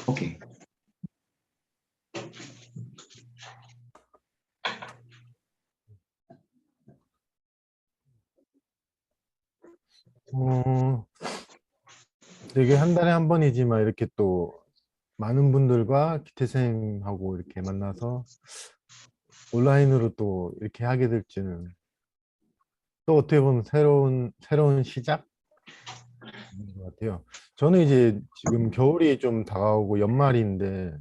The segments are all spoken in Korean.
오케이. 어, 되게 한 달에 한 번이지만 이렇게 또 많은 분들과 기태생하고 이렇게 만나서 온라인으로 또 이렇게 하게 될지는 또 어떻게 보면 새로운 시작인 것 같아요. 저는 이제 지금 겨울이 좀 다가오고 연말인데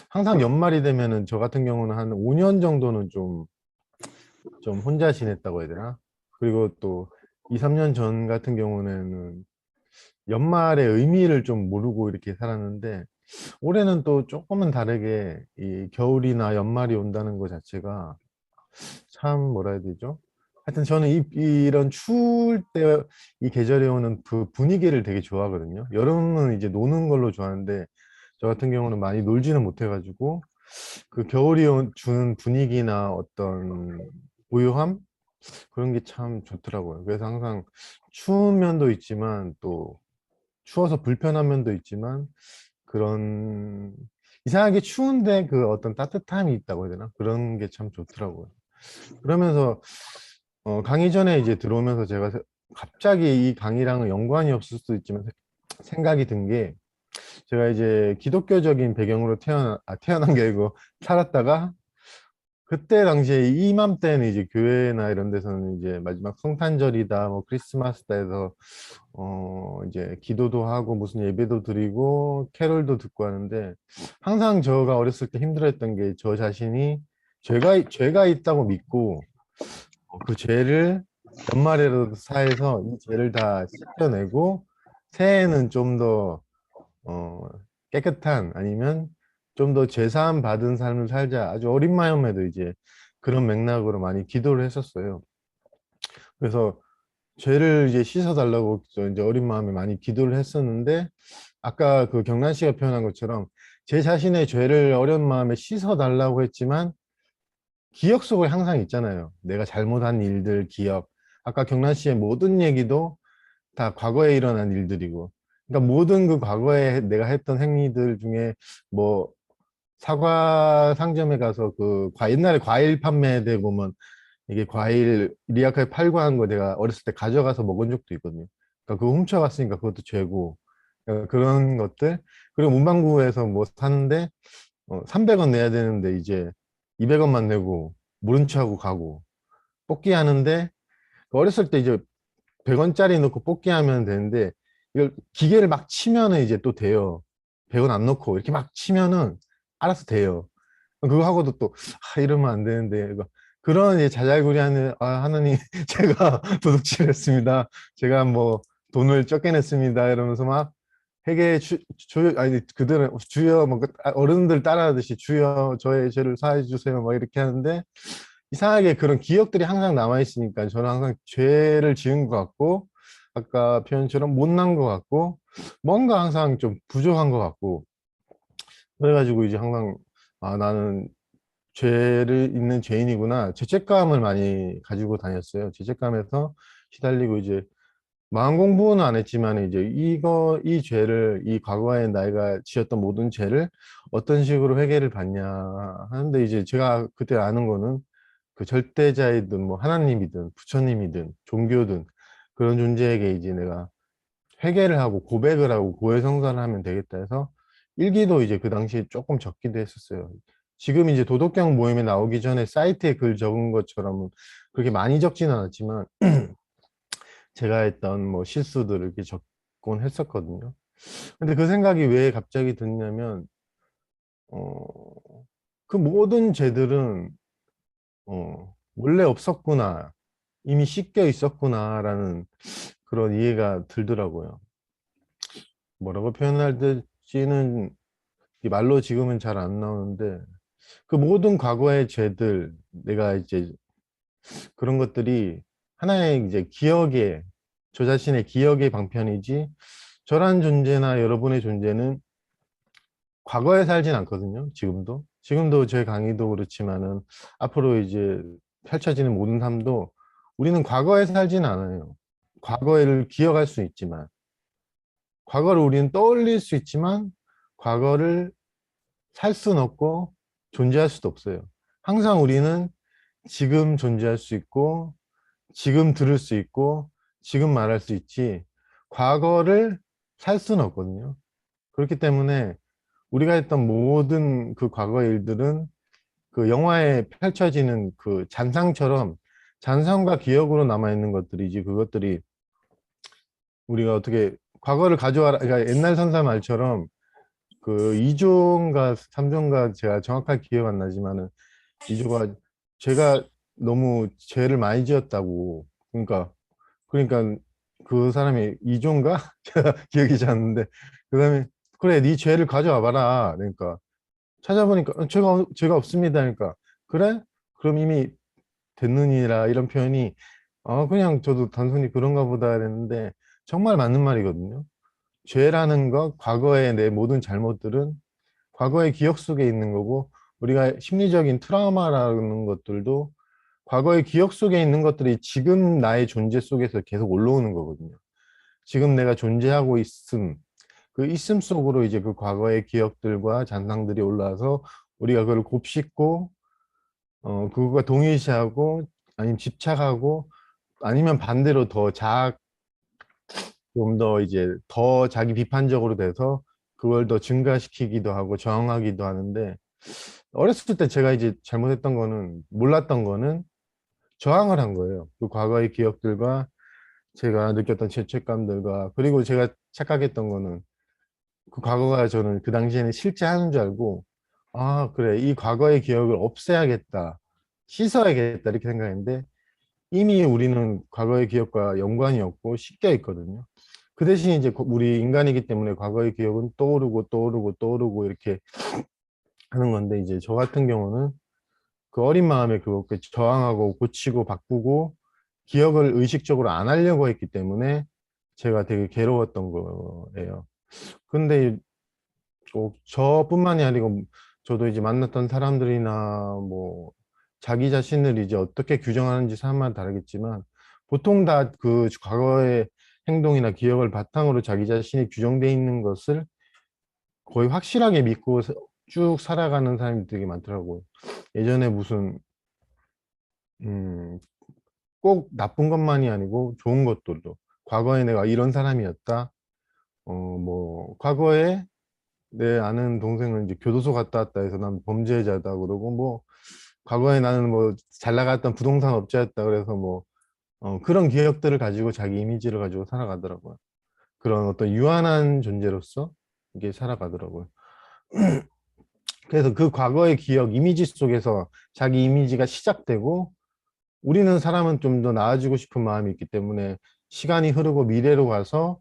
항상 연말이 되면은 저 같은 경우는 한 5년 정도는 좀 혼자 지냈다고 해야 되나? 그리고 또 2, 3년 전 같은 경우는 연말의 의미를 좀 모르고 이렇게 살았는데 올해는 또 조금은 다르게 이 겨울이나 연말이 온다는 것 자체가 참 뭐라 해야 되죠? 하여튼 저는 이런 추울 때 이 계절에 오는 그 분위기를 되게 좋아하거든요. 여름은 이제 노는 걸로 좋아하는데 저 같은 경우는 많이 놀지는 못해가지고 그 겨울이 주는 분위기나 어떤 고요함? 그런 게 참 좋더라고요. 그래서 항상 추운 면도 있지만 또 추워서 불편한 면도 있지만 그런 이상하게 추운데 그 어떤 따뜻함이 있다고 해야 되나? 그런 게 참 좋더라고요. 그러면서 강의 전에 이제 들어오면서 제가 갑자기 이 강의랑은 연관이 없을 수도 있지만 생각이 든 게 제가 이제 기독교적인 배경으로 태어난 게 아니고 살았다가 그때 당시에 이맘때는 이제 교회나 이런 데서는 이제 마지막 성탄절이다 뭐 크리스마스다 해서 이제 기도도 하고 무슨 예배도 드리고 캐롤도 듣고 하는데 항상 제가 어렸을 때 힘들었던 게 저 자신이 죄가 있다고 믿고 그 죄를 연말에라도 사해서 이 죄를 다 씻겨내고 새해에는 좀 더 깨끗한 아니면 좀 더 죄사함 받은 삶을 살자 아주 어린 마음에도 이제 그런 맥락으로 많이 기도를 했었어요. 그래서 죄를 이제 씻어달라고 저 이제 어린 마음에 많이 기도를 했었는데 아까 그 경란 씨가 표현한 것처럼 제 자신의 죄를 어린 마음에 씻어달라고 했지만 기억 속에 항상 있잖아요. 내가 잘못한 일들 기억. 아까 경란 씨의 모든 얘기도 다 과거에 일어난 일들이고 그러니까 모든 그 과거에 내가 했던 행위들 중에 뭐 사과 상점에 가서 옛날에 과일 판매대 보면 이게 과일 리아카에 팔고 한 거 내가 어렸을 때 가져가서 먹은 적도 있거든요. 그러니까 그거 훔쳐갔으니까 그것도 죄고 그러니까 그런 것들 그리고 문방구에서 뭐 사는데 300원 내야 되는데 이제 200원만 내고 모른 척하고 가고 뽑기 하는데 어렸을 때 이제 100원짜리 넣고 뽑기 하면 되는데 이걸 기계를 막 치면은 이제 또 돼요. 100원 안 넣고 이렇게 막 치면은 알아서 돼요. 그거 하고도 또 이러면 안 되는데 그런 이제 자잘구레하는 하나님 제가 도둑질 했습니다. 제가 뭐 돈을 적게 냈습니다. 이러면서 막 회개 아니 그들은 주여 뭐 어른들 따라하듯이 주여 저의 죄를 사해 주세요. 막 이렇게 하는데 이상하게 그런 기억들이 항상 남아 있으니까 저는 항상 죄를 지은 것 같고 아까 표현처럼 못난 것 같고 뭔가 항상 좀 부족한 것 같고 그래가지고 이제 항상 나는 죄를 있는 죄인이구나 죄책감을 많이 가지고 다녔어요. 죄책감에서 시달리고 이제 마음 공부는 안 했지만 이제 이 죄를 이 과거에 내가 지었던 모든 죄를 어떤 식으로 회개를 받냐 하는데 이제 제가 그때 아는 거는 그 절대자이든 뭐 하나님이든 부처님이든 종교든 그런 존재에게 이제 내가 회개를 하고 고백을 하고 고해성사를 하면 되겠다 해서 일기도 이제 그 당시에 조금 적기도 했었어요. 지금 이제 도덕경 모임에 나오기 전에 사이트에 글 적은 것처럼 그렇게 많이 적지는 않았지만 제가 했던 뭐 실수들을 이렇게 적곤 했었거든요. 근데 그 생각이 왜 갑자기 드냐면 그 모든 죄들은 원래 없었구나. 이미 씻겨 있었구나라는 그런 이해가 들더라고요. 뭐라고 표현할 지는 말로 지금은 잘 안 나오는데 그 모든 과거의 죄들 내가 이제 그런 것들이 하나의 이제 기억의 저 자신의 기억의 방편이지 저란 존재나 여러분의 존재는 과거에 살진 않거든요. 지금도 제 강의도 그렇지만은 앞으로 이제 펼쳐지는 모든 삶도 우리는 과거에 살진 않아요. 과거를 기억할 수 있지만 과거를 우리는 떠올릴 수 있지만 과거를 살 수는 없고 존재할 수도 없어요. 항상 우리는 지금 존재할 수 있고 지금 들을 수 있고 지금 말할 수 있지 과거를 살 수는 없거든요. 그렇기 때문에 우리가 했던 모든 그 과거의 일들은 그 영화에 펼쳐지는 그 잔상처럼 잔상과 기억으로 남아있는 것들이지 그것들이 우리가 어떻게 과거를 가져와라 그러니까 옛날 선사 말처럼 그 2조인가 3조인가 제가 정확하게 기억 안 나지만은 2조가 제가 너무 죄를 많이 지었다고 그러니까 그 사람이 2조인가 제가 기억이 잘 안 나는데 그다음에 그래 네 죄를 가져와 봐라 그러니까 찾아보니까 죄가 없습니다 그러니까 그래 그럼 이미 됐느니라 이런 표현이 그냥 저도 단순히 그런가 보다 했는데 정말 맞는 말이거든요. 죄라는 것, 과거의 내 모든 잘못들은 과거의 기억 속에 있는 거고 우리가 심리적인 트라우마라는 것들도 과거의 기억 속에 있는 것들이 지금 나의 존재 속에서 계속 올라오는 거거든요. 지금 내가 존재하고 있음, 그 있음 속으로 이제 그 과거의 기억들과 잔상들이 올라와서 우리가 그걸 곱씹고 그거가 동일시하고 아니면 집착하고 아니면 반대로 더 좀 더 이제 더 자기 비판적으로 돼서 그걸 더 증가시키기도 하고 저항하기도 하는데 어렸을 때 제가 이제 잘못했던 거는 몰랐던 거는 저항을 한 거예요. 그 과거의 기억들과 제가 느꼈던 죄책감들과 그리고 제가 착각했던 거는 그 과거가 저는 그 당시에는 실제 하는 줄 알고 아 그래 이 과거의 기억을 없애야겠다 씻어야겠다 이렇게 생각했는데 이미 우리는 과거의 기억과 연관이 없고 씻겨 있거든요. 그 대신 이제 우리 인간이기 때문에 과거의 기억은 떠오르고 떠오르고 떠오르고 이렇게 하는 건데 이제 저 같은 경우는 그 어린 마음에 그렇게 저항하고 고치고 바꾸고 기억을 의식적으로 안 하려고 했기 때문에 제가 되게 괴로웠던 거예요. 근데 저뿐만이 아니고 저도 이제 만났던 사람들이나 뭐 자기 자신을 이제 어떻게 규정하는지 사람마다 다르겠지만 보통 다 그 과거의 행동이나 기억을 바탕으로 자기 자신이 규정돼 있는 것을 거의 확실하게 믿고 쭉 살아가는 사람이 되게 많더라고요. 예전에 무슨 음, 꼭 나쁜 것만이 아니고 좋은 것들도 과거에 내가 이런 사람이었다. 뭐 과거에 내 아는 동생은 이제 교도소 갔다 왔다 해서 난 범죄자다 그러고 뭐 과거에 나는 뭐 잘 나갔던 부동산 업자였다 그래서 뭐 그런 기억들을 가지고 자기 이미지를 가지고 살아가더라고요. 그런 어떤 유한한 존재로서 이게 살아가더라고요. 그래서 그 과거의 기억, 이미지 속에서 자기 이미지가 시작되고 우리는 사람은 좀 더 나아지고 싶은 마음이 있기 때문에 시간이 흐르고 미래로 가서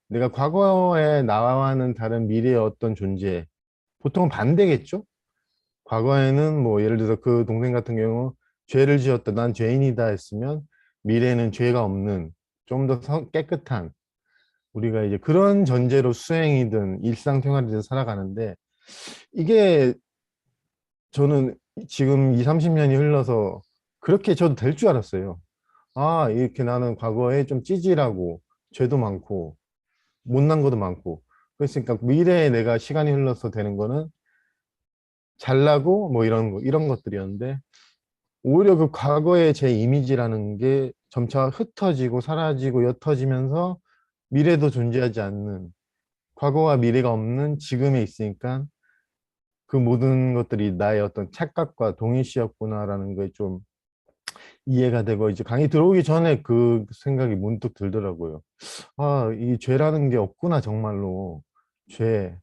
내가 과거에 나와는 다른 미래의 어떤 존재, 보통은 반대겠죠? 과거에는 뭐 예를 들어서 그 동생 같은 경우 죄를 지었다, 난 죄인이다 했으면 미래에는 죄가 없는 좀 더 깨끗한 우리가 이제 그런 전제로 수행이든 일상생활이든 살아가는데 이게 저는 지금 2, 30년이 흘러서 그렇게 저도 될 줄 알았어요. 아, 이렇게 나는 과거에 좀 찌질하고 죄도 많고 못난 것도 많고 그랬으니까 미래에 내가 시간이 흘러서 되는 거는 잘나고 뭐 이런 것들이었는데 오히려 그 과거의 제 이미지라는 게 점차 흩어지고 사라지고 옅어지면서 미래도 존재하지 않는 과거와 미래가 없는 지금에 있으니까 그 모든 것들이 나의 어떤 착각과 동일시였구나라는 게 좀 이해가 되고 이제 강의 들어오기 전에 그 생각이 문득 들더라고요. 아, 이 죄라는 게 없구나 정말로. 죄,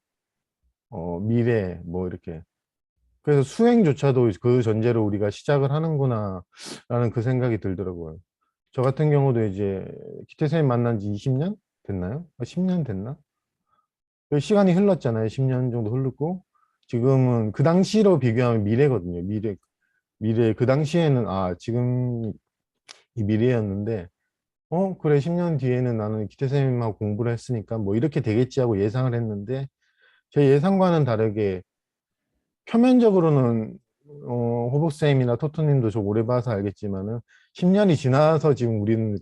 미래 뭐 이렇게. 그래서 수행조차도 그 전제로 우리가 시작을 하는구나 라는 그 생각이 들더라고요. 저 같은 경우도 이제 기태 선생님 만난 지 20년 됐나요? 10년 됐나? 그 시간이 흘렀잖아요. 10년 정도 흐르고 지금은 그 당시로 비교하면 미래거든요. 미래 그 당시에는 아 지금 이 미래였는데 그래 10년 뒤에는 나는 기태 선생님하고 공부를 했으니까 뭐 이렇게 되겠지 하고 예상을 했는데 제 예상과는 다르게 표면적으로는 호복쌤이나 토토님도 저 오래 봐서 알겠지만은 10년이 지나서 지금 우리는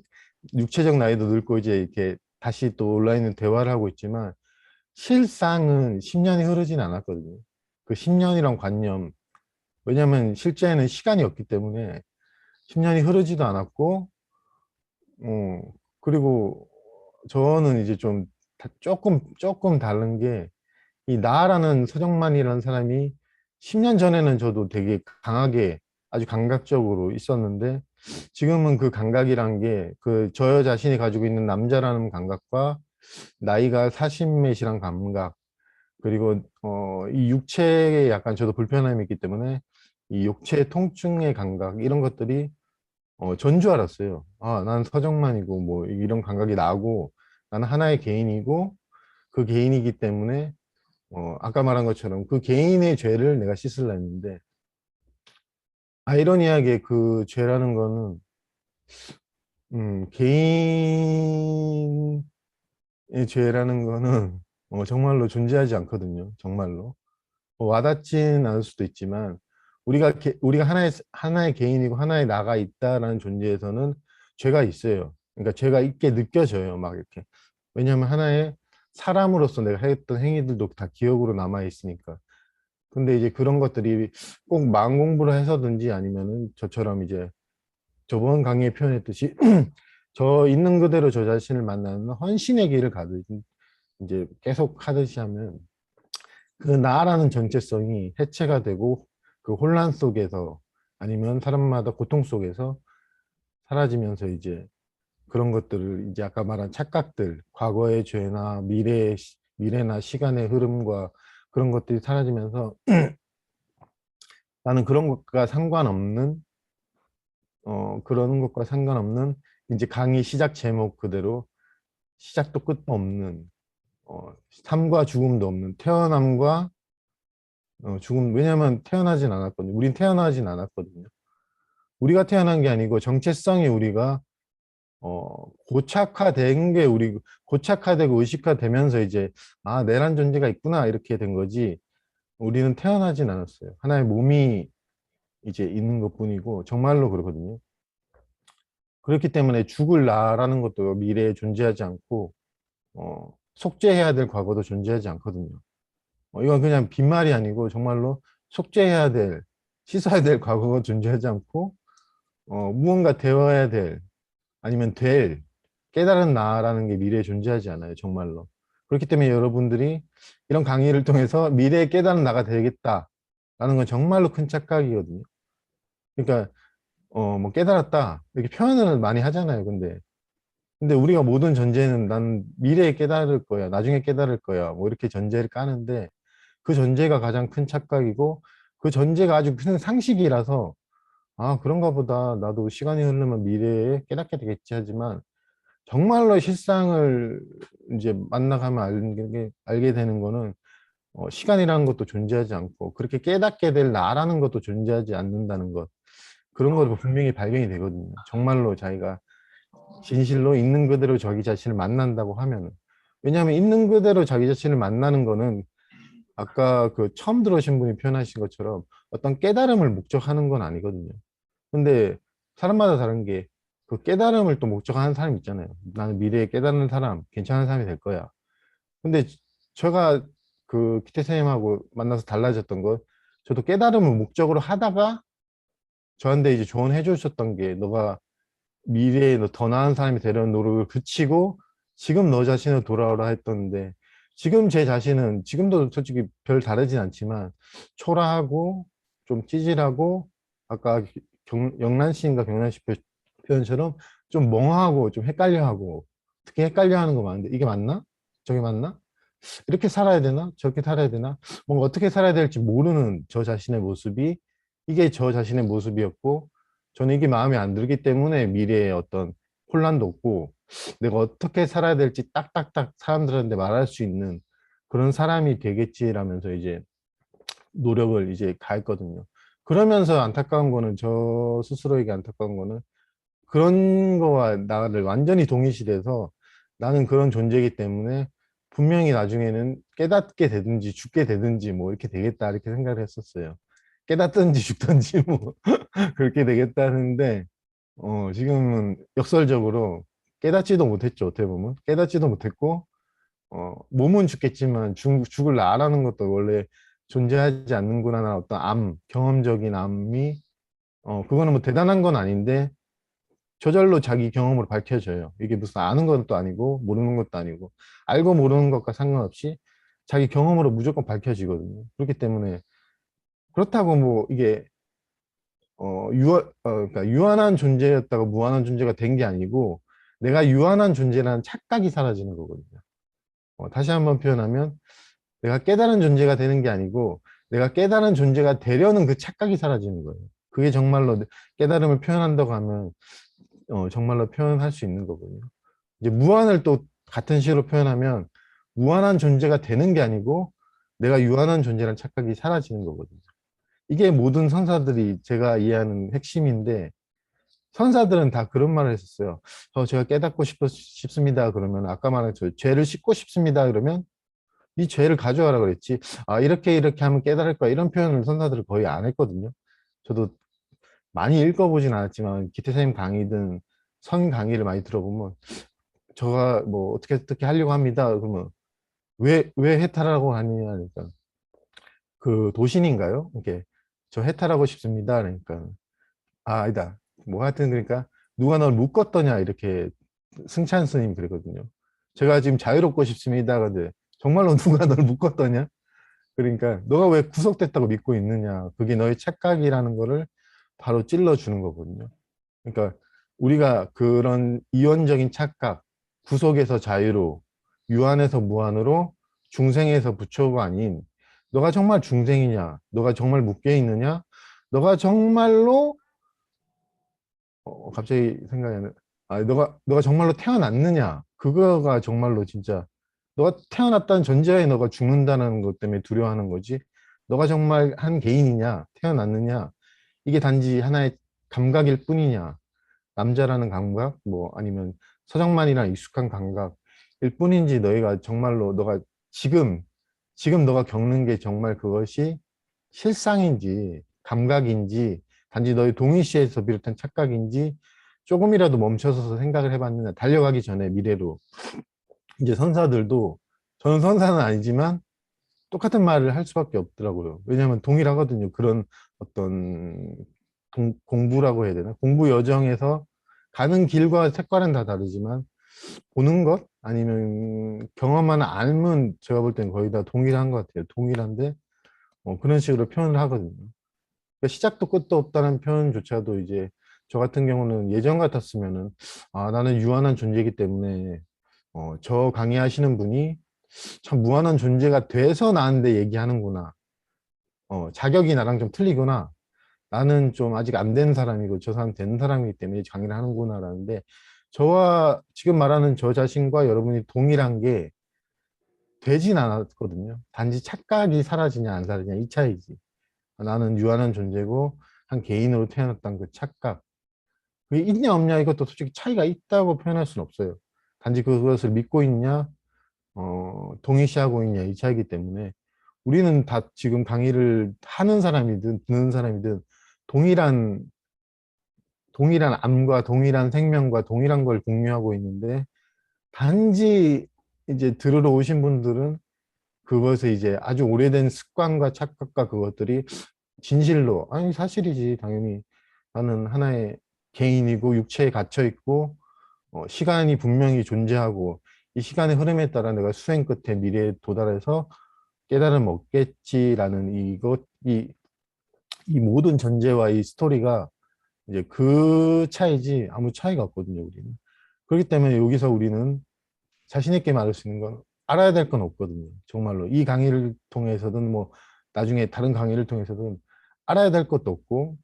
육체적 나이도 늙고 이제 이렇게 다시 또 온라인으로 대화를 하고 있지만 실상은 10년이 흐르진 않았거든요. 그 10년이란 관념, 왜냐하면 실제는 시간이 없기 때문에 10년이 흐르지도 않았고, 어, 그리고 저는 이제 좀 조금 다른 게, 이 나라는 서정만이라는 사람이 10년 전에는 저도 되게 강하게 아주 감각적으로 있었는데, 지금은 그 감각이란 게 그 저 자신이 가지고 있는 남자라는 감각과 나이가 40몇이란 감각, 그리고 이 육체에 약간 저도 불편함이 있기 때문에 이 육체 통증의 감각 이런 것들이 전 줄 알았어요. 아, 난 서정만이고 뭐 이런 감각이 나고 나는 하나의 개인이고 그 개인이기 때문에 아까 말한 것처럼 그 개인의 죄를 내가 씻으려 했는데 아이러니하게 그 죄라는 거는 개인의 죄라는 거는 정말로 존재하지 않거든요. 정말로. 와닿진 않을 수도 있지만 우리가 하나의 개인이고 하나의 나가 있다라는 존재에서는 죄가 있어요. 그러니까 죄가 있게 느껴져요. 막 이렇게. 왜냐하면 하나의 사람으로서 내가 했던 행위들도 다 기억으로 남아 있으니까. 근데 이제 그런 것들이 꼭 마음 공부를 해서든지 아니면은 저처럼 이제 저번 강의에 표현했듯이 저 있는 그대로 저 자신을 만나는 헌신의 길을 가듯이 이제 계속 하듯이 하면 그 나라는 정체성이 해체가 되고 그 혼란 속에서 아니면 사람마다 고통 속에서 사라지면서 이제 그런 것들을 이제 아까 말한 착각들, 과거의 죄나 미래나 시간의 흐름과 그런 것들이 사라지면서 나는 그런 것과 상관없는 그런 것과 상관없는 이제 강의 시작 제목 그대로 시작도 끝도 없는 삶과 죽음도 없는 태어남과 죽음. 왜냐면 태어나진 않았거든요. 우린 태어나진 않았거든요. 우리가 태어난 게 아니고 정체성이 우리가 고착화된 게 우리 고착화되고 의식화되면서 이제 아 내란 존재가 있구나 이렇게 된 거지. 우리는 태어나진 않았어요. 하나의 몸이 이제 있는 것뿐이고 정말로 그렇거든요. 그렇기 때문에 죽을 나라는 것도 미래에 존재하지 않고 속죄해야 될 과거도 존재하지 않거든요. 이건 그냥 빈말이 아니고 정말로 속죄해야 될 씻어야 될 과거가 존재하지 않고 무언가 되어야 될 아니면 될 깨달은 나라는 게 미래에 존재하지 않아요. 정말로. 그렇기 때문에 여러분들이 이런 강의를 통해서 미래에 깨달은 나가 되겠다라는 건 정말로 큰 착각이거든요. 그러니까 뭐 깨달았다 이렇게 표현을 많이 하잖아요. 근데 우리가 모든 전제는 난 미래에 깨달을 거야, 나중에 깨달을 거야, 뭐 이렇게 전제를 까는데 그 전제가 가장 큰 착각이고 그 전제가 아주 큰 상식이라서 아, 그런가 보다. 나도 시간이 흐르면 미래에 깨닫게 되겠지 하지만 정말로 실상을 이제 만나가면 알게 되는 거는 시간이라는 것도 존재하지 않고 그렇게 깨닫게 될 나라는 것도 존재하지 않는다는 것. 그런 것도 분명히 발견이 되거든요. 정말로 자기가 진실로 있는 그대로 자기 자신을 만난다고 하면은. 왜냐하면 있는 그대로 자기 자신을 만나는 거는 아까 그 처음 들으신 분이 표현하신 것처럼 어떤 깨달음을 목적하는 건 아니거든요. 근데 사람마다 다른 게 그 깨달음을 또 목적하는 사람이 있잖아요. 나는 미래에 깨닫는 사람, 괜찮은 사람이 될 거야. 근데 제가 그 기태 선생님하고 만나서 달라졌던 건 저도 깨달음을 목적으로 하다가 저한테 이제 조언해 주셨던 게 너가 미래에 너 더 나은 사람이 되려는 노력을 그치고 지금 너 자신을 돌아오라 했던데 지금 제 자신은 지금도 솔직히 별 다르진 않지만 초라하고 좀 찌질하고 아까 영란 씨인가 경란 씨 표현처럼 좀 멍하고 좀 헷갈려하고 특히 헷갈려하는 거 많은데 이게 맞나? 저게 맞나? 이렇게 살아야 되나? 저렇게 살아야 되나? 뭔가 어떻게 살아야 될지 모르는 저 자신의 모습이 이게 저 자신의 모습이었고 저는 이게 마음에 안 들기 때문에 미래에 어떤 혼란도 없고 내가 어떻게 살아야 될지 딱딱딱 사람들한테 말할 수 있는 그런 사람이 되겠지라면서 이제 노력을 이제 가했거든요. 그러면서 안타까운 거는 저 스스로에게 안타까운 거는 그런 거와 나를 완전히 동일시돼서 나는 그런 존재이기 때문에 분명히 나중에는 깨닫게 되든지 죽게 되든지 뭐 이렇게 되겠다 이렇게 생각을 했었어요. 깨닫든지 죽든지 뭐 그렇게 되겠다는데 지금은 역설적으로 깨닫지도 못했죠. 어떻게 보면 깨닫지도 못했고 몸은 죽겠지만 죽을 나라는 것도 원래 존재하지 않는구나라는 어떤 경험적인 암이, 그거는 뭐 대단한 건 아닌데, 저절로 자기 경험으로 밝혀져요. 이게 무슨 아는 것도 아니고, 모르는 것도 아니고, 알고 모르는 것과 상관없이 자기 경험으로 무조건 밝혀지거든요. 그렇기 때문에, 그렇다고 뭐, 이게, 그러니까 유한한 존재였다가 무한한 존재가 된 게 아니고, 내가 유한한 존재라는 착각이 사라지는 거거든요. 다시 한번 표현하면, 내가 깨달은 존재가 되는 게 아니고 내가 깨달은 존재가 되려는 그 착각이 사라지는 거예요. 그게 정말로 깨달음을 표현한다고 하면 정말로 표현할 수 있는 거거든요. 이제 무한을 또 같은 식으로 표현하면 무한한 존재가 되는 게 아니고 내가 유한한 존재라는 착각이 사라지는 거거든요. 이게 모든 선사들이 제가 이해하는 핵심인데 선사들은 다 그런 말을 했었어요. 제가 깨닫고 싶습니다. 그러면 아까 말한 저 죄를 씻고 싶습니다. 그러면 이 죄를 가져와라 그랬지. 아, 이렇게 하면 깨달을 거야. 이런 표현을 선사들을 거의 안 했거든요. 저도 많이 읽어보진 않았지만, 기태 선생님 강의든 선 강의를 많이 들어보면, 저가 뭐 어떻게 하려고 합니다. 그러면, 왜 해탈하라고 하느냐. 그러니까, 그 도신인가요? 이렇게, 저 해탈하고 싶습니다. 그러니까, 아, 아니다. 뭐 하여튼 그러니까, 누가 널 묶었더냐. 이렇게 승찬 스님 그러거든요. 제가 지금 자유롭고 싶습니다. 근데, 정말로 누가 널 묶었더냐? 그러니까 너가 왜 구속됐다고 믿고 있느냐. 그게 너의 착각이라는 거를 바로 찔러주는 거거든요. 그러니까 우리가 그런 이원적인 착각, 구속에서 자유로, 유한에서 무한으로, 중생에서 부처가 아닌 너가 정말 중생이냐, 너가 정말 묶여 있느냐, 너가 정말로 갑자기 생각이 안 나. 너가 정말로 태어났느냐, 그거가 정말로 진짜 너가 태어났다는 전제하에 너가 죽는다는 것 때문에 두려워하는 거지. 너가 정말 한 개인이냐, 태어났느냐, 이게 단지 하나의 감각일 뿐이냐. 남자라는 감각, 뭐 아니면 서정만이라는 익숙한 감각일 뿐인지 너희가 정말로 너가 지금, 지금 너가 겪는 게 정말 그것이 실상인지 감각인지 단지 너희 동의시에서 비롯한 착각인지 조금이라도 멈춰서서 생각을 해봤느냐. 달려가기 전에 미래로. 이제 선사들도 저는 선사는 아니지만 똑같은 말을 할 수밖에 없더라고요. 왜냐하면 동일하거든요. 그런 어떤 공부라고 해야 되나? 공부 여정에서 가는 길과 색깔은 다 다르지만 보는 것 아니면 경험하는 알면 제가 볼 땐 거의 다 동일한 것 같아요. 동일한데 그런 식으로 표현을 하거든요. 그러니까 시작도 끝도 없다는 표현조차도 이제 저 같은 경우는 예전 같았으면은 나는 유한한 존재이기 때문에 저 강의하시는 분이 참 무한한 존재가 돼서 나한테 얘기하는구나. 자격이 나랑 좀 틀리구나. 나는 좀 아직 안 된 사람이고 저 사람 된 사람이기 때문에 강의를 하는구나라는데 저와 지금 말하는 저 자신과 여러분이 동일한 게 되진 않았거든요. 단지 착각이 사라지냐 안 사라지냐 이 차이지. 나는 유한한 존재고 한 개인으로 태어났다는 그 착각. 그게 있냐 없냐 이것도 솔직히 차이가 있다고 표현할 수는 없어요. 단지 그것을 믿고 있냐 동의시하고 있냐 이 차이기 때문에 우리는 다 지금 강의를 하는 사람이든 듣는 사람이든 동일한 암과 동일한 생명과 동일한 걸 공유하고 있는데 단지 이제 들으러 오신 분들은 그것을 이제 아주 오래된 습관과 착각과 그것들이 진실로 아니 사실이지 당연히 나는 하나의 개인이고 육체에 gat혀 있고 시간이 분명히 존재하고 이 시간의 흐름에 따라 내가 수행 끝에 미래에 도달해서 깨달음을 얻겠지라는 이 모든 전제와 이 스토리가 이제 그 차이지 아무 차이가 없거든요, 우리는. 그렇기 때문에 여기서 우리는 자신 있게 말할 수 있는 건 알아야 될 건 없거든요. 정말로. 이 강의를 통해서든 뭐 나중에 다른 강의를 통해서든 알아야 될 것도 없고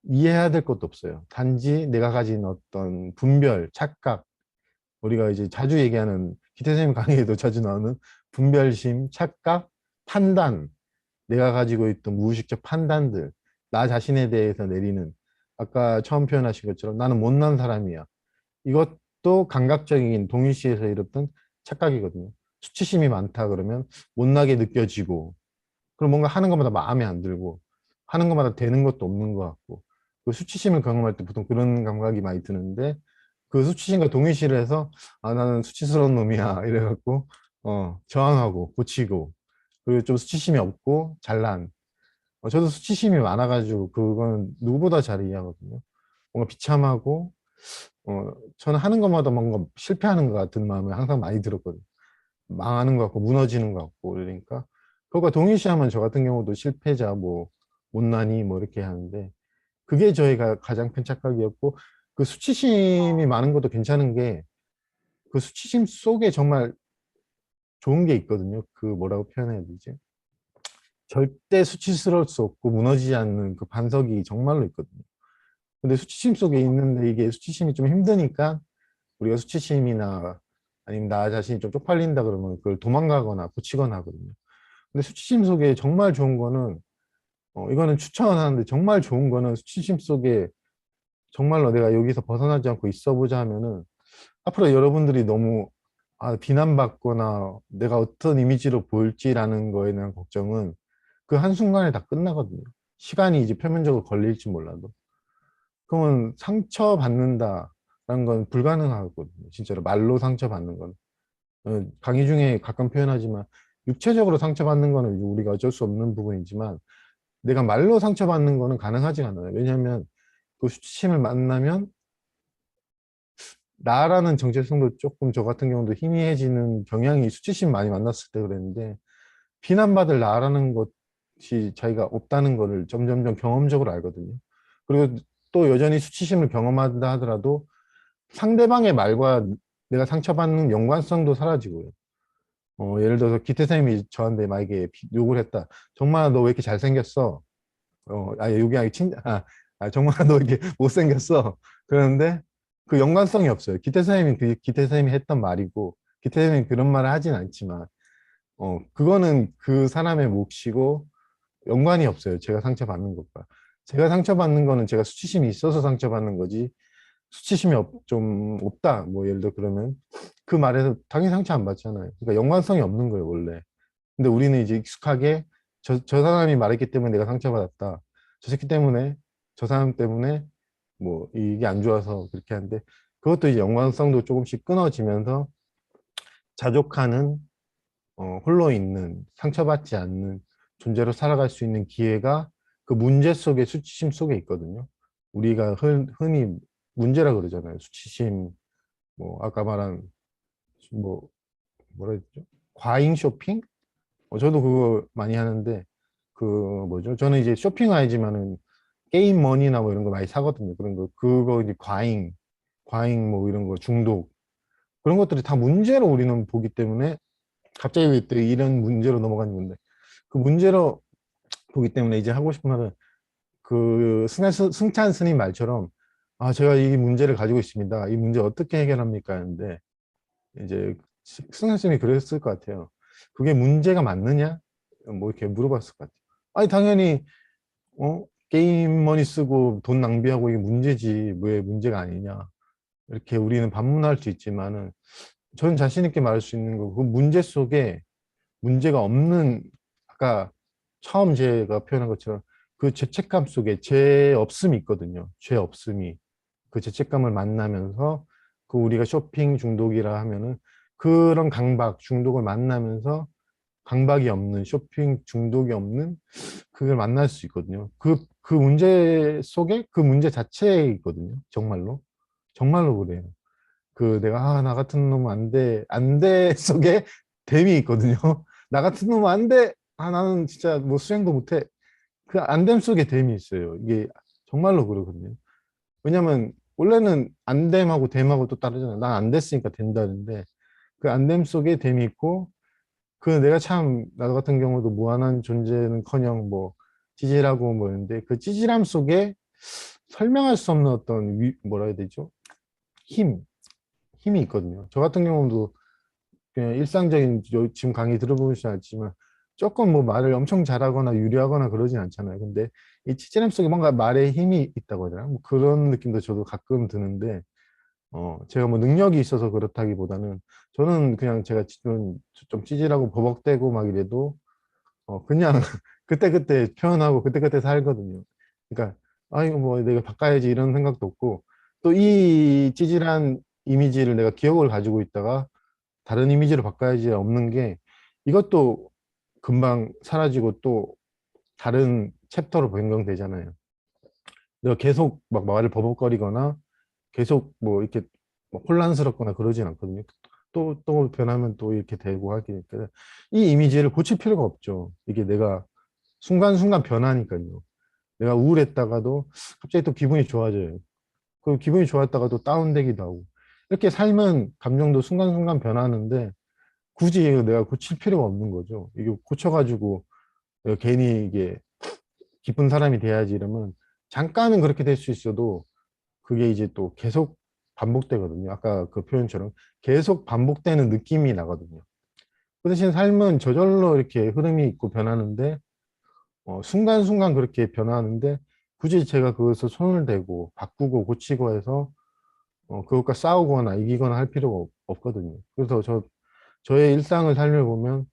이해해야 될 것도 없어요. 단지 내가 가진 어떤 분별, 착각, 우리가 이제 자주 얘기하는 기태 선생님 강의에도 자주 나오는 분별심, 착각, 판단, 내가 가지고 있던 무의식적 판단들, 나 자신에 대해서 내리는 아까 처음 표현하신 것처럼 나는 못난 사람이야. 이것도 감각적인 동일시에서 이뤘던 착각이거든요. 수치심이 많다 그러면 못나게 느껴지고 그럼 뭔가 하는 것마다 마음에 안 들고 하는 것마다 되는 것도 없는 것 같고 그 수치심을 경험할 때 보통 그런 감각이 많이 드는데 그 수치심과 동일시를 해서 나는 수치스러운 놈이야 이래갖고 저항하고 고치고 그리고 좀 수치심이 없고 잘난. 저도 수치심이 많아가지고 그건 누구보다 잘 이해하거든요. 뭔가 비참하고 저는 하는 것마다 뭔가 실패하는 것 같은 마음이 항상 많이 들었거든요. 망하는 것 같고 무너지는 것 같고 그러니까 그거가 동일시하면 저 같은 경우도 실패자 뭐 못난이 뭐 이렇게 하는데 그게 저희가 가장 큰 착각이었고 그 수치심이 많은 것도 괜찮은 게 그 수치심 속에 정말 좋은 게 있거든요. 그 뭐라고 표현해야 되지? 절대 수치스러울 수 없고 무너지지 않는 그 반석이 정말로 있거든요. 근데 수치심 속에 있는데 이게 수치심이 좀 힘드니까 우리가 수치심이나 아니면 나 자신이 좀 쪽팔린다 그러면 그걸 도망가거나 고치거나 하거든요. 근데 수치심 속에 정말 좋은 거는 이거는 추천하는데 정말 좋은 거는 수치심 속에 정말로 내가 여기서 벗어나지 않고 있어 보자 하면은 앞으로 여러분들이 너무 비난받거나 내가 어떤 이미지로 보일지라는 거에 대한 걱정은 그 한순간에 다 끝나거든요. 시간이 이제 표면적으로 걸릴지 몰라도. 그러면 상처받는다라는 건 불가능하거든요. 진짜로 말로 상처받는 건. 강의 중에 가끔 표현하지만 육체적으로 상처받는 거는 우리가 어쩔 수 없는 부분이지만 내가 말로 상처받는 거는 가능하지가 않아요. 왜냐하면 그 수치심을 만나면 나라는 정체성도 조금 저 같은 경우도 희미해지는 경향이 수치심 많이 만났을 때 그랬는데 비난받을 나라는 것이 자기가 없다는 거를 점점점 경험적으로 알거든요. 그리고 또 여전히 수치심을 경험한다 하더라도 상대방의 말과 내가 상처받는 연관성도 사라지고요. 예를 들어서 기태 선생님이 저한테 만약에 욕을 했다. 정말 너 왜 이렇게 잘생겼어? 욕이 아니고 정말 너 이렇게 못생겼어. 그런데 그 연관성이 없어요. 기태 선생님이 그 기태 선생님이 했던 말이고 기태 선생님이 그런 말을 하진 않지만 그거는 그 사람의 몫이고 연관이 없어요. 제가 상처받는 것과. 제가 상처받는 거는 제가 수치심이 있어서 상처받는 거지. 수치심이 좀 없다. 뭐 예를 들어 그러면 그 말에서 당연히 상처 안 받잖아요. 그러니까 연관성이 없는 거예요, 원래. 근데 우리는 이제 익숙하게 저 사람이 말했기 때문에 내가 상처받았다. 저 새끼 때문에, 저 사람 때문에 뭐 이게 안 좋아서 그렇게 하는데 그것도 이제 연관성도 조금씩 끊어지면서 자족하는 홀로 있는 상처받지 않는 존재로 살아갈 수 있는 기회가 그 문제 속에 수치심 속에 있거든요. 우리가 흔히 문제라 그러잖아요. 수치심, 뭐 아까 말한 뭐 뭐라 했죠? 과잉 쇼핑? 저도 그거 많이 하는데 그 뭐죠? 저는 이제 쇼핑 아니지만은 게임 머니나 뭐 이런 거 많이 사거든요. 그런 거 그거 이제 과잉 뭐 이런 거 중독 그런 것들이 다 문제로 우리는 보기 때문에 갑자기 왜 또 이런 문제로 넘어가는 건데 그 문제로 보기 때문에 이제 하고 싶은 말은 그 승찬 스님 말처럼 제가 이 문제를 가지고 있습니다. 이 문제 어떻게 해결합니까? 하는데 이제 승찬 스님이 그랬을 것 같아요. 그게 문제가 맞느냐? 뭐 이렇게 물어봤을 것 같아요. 아니 당연히 게임 머니 쓰고 돈 낭비하고 이게 문제지 왜 문제가 아니냐. 이렇게 우리는 반문할 수 있지만은 저는 자신 있게 말할 수 있는 거 그 문제 속에 문제가 없는 아까 처음 제가 표현한 것처럼 그 죄책감 속에 죄 없음이 있거든요. 죄 없음이 그 죄책감을 만나면서 그 우리가 쇼핑 중독이라 하면은 그런 강박 중독을 만나면서 강박이 없는 쇼핑 중독이 없는 그걸 만날 수 있거든요. 그 문제 속에 그 문제 자체에 있거든요. 정말로. 정말로 그래요. 그 내가 나 같은 놈은 안 돼, 안 돼 속에 댐이 있거든요. 나 같은 놈은 안 돼. 나는 진짜 뭐 수행도 못해. 그 안 됨 속에 댐이 있어요. 이게 정말로 그러거든요. 왜냐면 원래는 안 됨하고 됨하고 또 다르잖아요. 난 안 됐으니까 된다는데 그 안 됨 속에 됨이 있고 그 내가 참 나 같은 경우도 무한한 존재는커녕 뭐 찌질하고 뭐 있는데 그 찌질함 속에 설명할 수 없는 어떤 뭐라 해야 되죠? 힘, 힘이 있거든요. 저 같은 경우도 그냥 일상적인 지금 강의 들어보시지 않지만 조금 뭐 말을 엄청 잘하거나 유리하거나 그러진 않잖아요. 근데 이 치질함 속에 뭔가 말에 힘이 있다고 해야 되나? 뭐 그런 느낌도 저도 가끔 드는데 제가 뭐 능력이 있어서 그렇다기보다는 저는 그냥 제가 좀 찌질하고 버벅대고 막 이래도 그냥 그때그때 표현하고 그때그때 살거든요. 그러니까 이거 뭐 내가 바꿔야지 이런 생각도 없고 또 이 찌질한 이미지를 내가 기억을 가지고 있다가 다른 이미지로 바꿔야지 없는 게 이것도 금방 사라지고 또 다른 챕터로 변경되잖아요. 내가 계속 막 말을 버벅거리거나 계속 뭐 이렇게 뭐 혼란스럽거나 그러진 않거든요. 또 변하면 또 이렇게 되고 하니까 이 이미지를 고칠 필요가 없죠. 이게 내가 순간순간 변하니까요. 내가 우울했다가도 갑자기 또 기분이 좋아져요. 그 기분이 좋았다가도 다운되기도 하고. 이렇게 삶은 감정도 순간순간 변하는데 굳이 내가 고칠 필요가 없는 거죠. 이게 고쳐가지고 내가 괜히 이게 기쁜 사람이 돼야지 이러면 잠깐은 그렇게 될 수 있어도 그게 이제 또 계속 반복되거든요. 아까 그 표현처럼 계속 반복되는 느낌이 나거든요. 그 대신 삶은 저절로 이렇게 흐름이 있고 변하는데 순간순간 그렇게 변하는데 굳이 제가 그것을 손을 대고 바꾸고 고치고 해서 그것과 싸우거나 이기거나 할 필요가 없거든요. 그래서 저의 일상을 살려보면